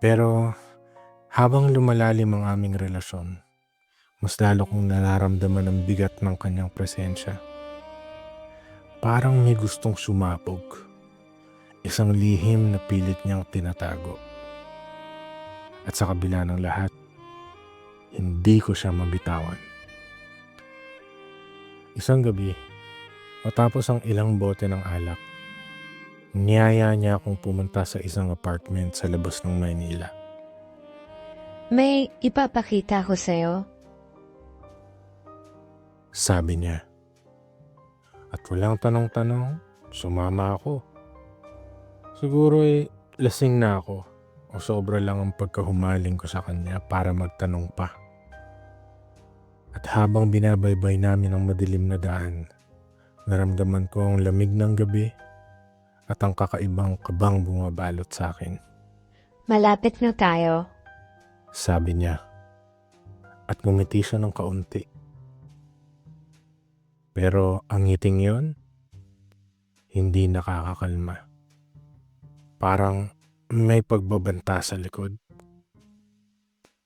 Pero habang lumalalim ang aming relasyon, mas lalo kong nararamdaman ang bigat ng kanyang presensya. Parang may gustong sumabog, isang lihim na pilit niyang tinatago. At sa kabila ng lahat, hindi ko siya mabitawan. Isang gabi, matapos ang ilang bote ng alak, niyaya niya akong pumunta sa isang apartment sa labas ng Maynila. May ipapakita ko sa'yo. Sabi niya. At walang tanong-tanong, sumama ako. Siguro lasing na ako o sobra lang ang pagkahumaling ko sa kanya para magtanong pa. At habang binabaybay namin ang madilim na daan, naramdaman ko ang lamig ng gabi at ang kakaibang kabang bumabalot sa akin. Malapit na tayo. Sabi niya. At ngumiti siya ng kaunti. Pero ang ngiting yon, hindi nakakakalma. Parang may pagbabanta sa likod.